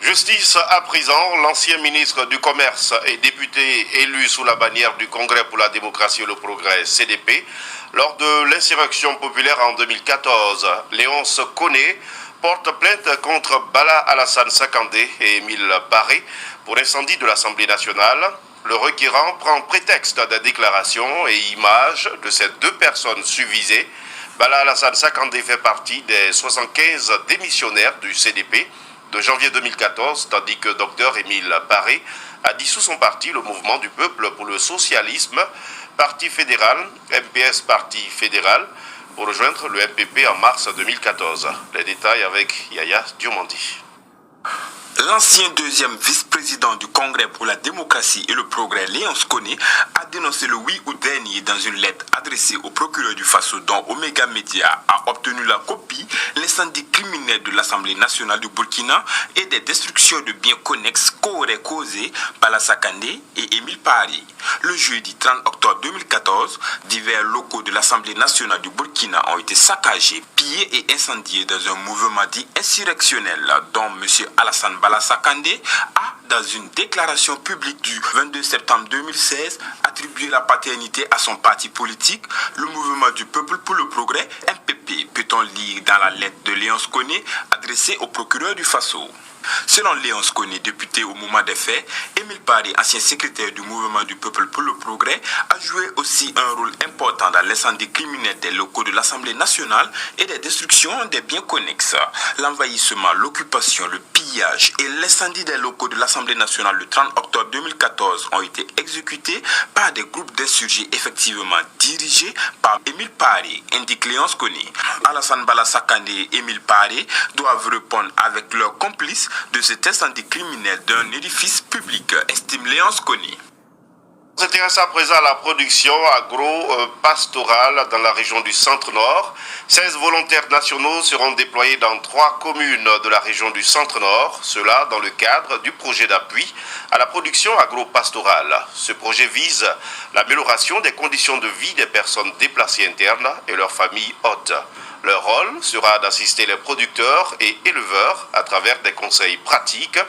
Justice à présent, l'ancien ministre du Commerce et député élu sous la bannière du Congrès pour la démocratie et le progrès, CDP, lors de l'insurrection populaire en 2014, Léonce Koné porte plainte contre Bala Alassane Sakandé et Émile Paré pour incendie de l'Assemblée nationale. Le requérant prend prétexte des déclarations et images de ces deux personnes suivisées. Bala Alassane Sakandé fait partie des 75 démissionnaires du CDP de janvier 2014, tandis que Dr Émile Paré a dissous son parti, le Mouvement du Peuple pour le Socialisme, parti fédéral, MPS parti fédéral, pour rejoindre le MPP en mars 2014. Les détails avec Yaya Diomandi. L'ancien deuxième vice-président du Congrès pour la démocratie et le progrès, Léonce Koné, a dénoncé le 8 août dernier dans une lettre adressée au procureur du Faso dont Omega Media a obtenu la copie l'incendie criminel de l'Assemblée nationale du Burkina et des destructions de biens connexes qu'auraient causé Bala Sakandé et Émile Paré. Le jeudi 30 octobre 2014, divers locaux de l'Assemblée nationale du Burkina ont été saccagés, pillés et incendiés dans un mouvement dit insurrectionnel dont M. Alassane Bala Sakandé a, dans une déclaration publique du 22 septembre 2016, attribué la paternité à son parti politique, le Mouvement du Peuple pour le Progrès, MPP, peut-on lire dans la lettre de Léonce Koné adressée au procureur du Faso. Selon Léonce Koné, député au moment des faits, Émile Paré, ancien secrétaire du Mouvement du Peuple pour le Progrès, a joué aussi un rôle important dans l'incendie criminel des locaux de l'Assemblée nationale et des destructions des biens connexes. L'envahissement, l'occupation, le pillage et l'incendie des locaux de l'Assemblée nationale le 30 octobre 2014 ont été exécutés par des groupes d'insurgés effectivement dirigés par Émile Paré, indique Léonce Koné. Alassane Bala Sakandé et Émile Paré doivent répondre avec leurs complices de cet incendie criminel d'un édifice public, estime Léonce Koné. On s'intéresse à présent à la production agro-pastorale dans la région du Centre-Nord. 16 volontaires nationaux seront déployés dans 3 communes de la région du Centre-Nord, cela dans le cadre du projet d'appui à la production agro-pastorale. Ce projet vise l'amélioration des conditions de vie des personnes déplacées internes et leurs familles hôtes. Leur rôle sera d'assister les producteurs et éleveurs à travers des conseils pratiques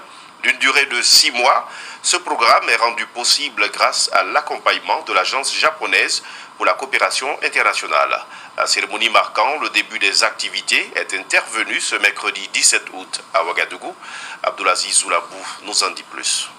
d'une durée de 6 mois. Ce programme est rendu possible grâce à l'accompagnement de l'Agence japonaise pour la coopération internationale. La cérémonie marquant le début des activités est intervenue ce mercredi 17 août à Ouagadougou. Abdoulaziz Zoulabou nous en dit plus.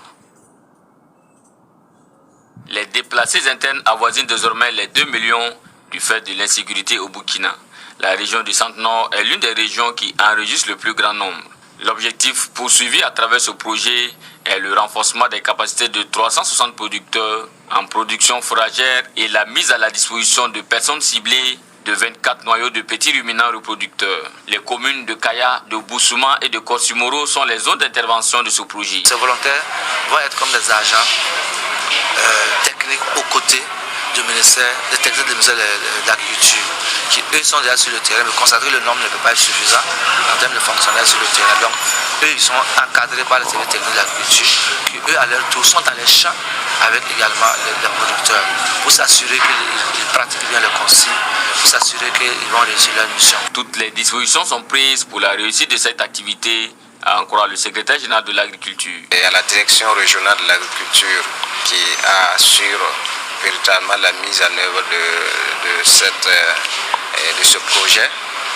Les déplacés internes avoisinent désormais les 2 millions du fait de l'insécurité au Burkina. La région du Centre-Nord est l'une des régions qui enregistre le plus grand nombre. L'objectif poursuivi à travers ce projet est le renforcement des capacités de 360 producteurs en production fourragère et la mise à la disposition de personnes ciblées de 24 noyaux de petits ruminants reproducteurs. Les communes de Kaya, de Boussouma et de Korsimoro sont les zones d'intervention de ce projet. Ces volontaires vont être comme des agents techniques aux côtés du ministère de l'Agriculture, qui eux sont déjà sur le terrain, mais constater le nombre ne peut pas être suffisant en termes de fonctionnaires sur le terrain. Donc eux ils sont encadrés par les services techniques de l'agriculture, qui eux à leur tour sont dans les champs avec également les producteurs, pour s'assurer qu'ils pratiquent bien les consignes, pour s'assurer qu'ils vont réussir leur mission. Toutes les dispositions sont prises pour la réussite de cette activité, a encouragé le secrétaire général de l'agriculture. Et à la direction régionale de l'agriculture qui assure véritablement la mise en œuvre de ce projet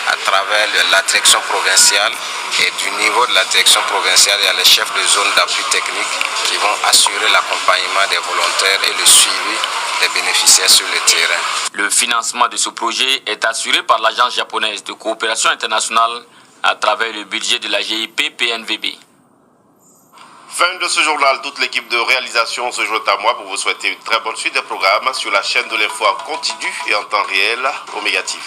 à travers la direction provinciale, et du niveau de la direction provinciale, il y a les chefs de zone d'appui technique qui vont assurer l'accompagnement des volontaires et le suivi des bénéficiaires sur le terrain. Le financement de ce projet est assuré par l'Agence japonaise de coopération internationale à travers le budget de la GIP PNVB. Fin de ce journal, toute l'équipe de réalisation se joint à moi pour vous souhaiter une très bonne suite des programmes sur la chaîne de l'info en continu et en temps réel, Omega TV.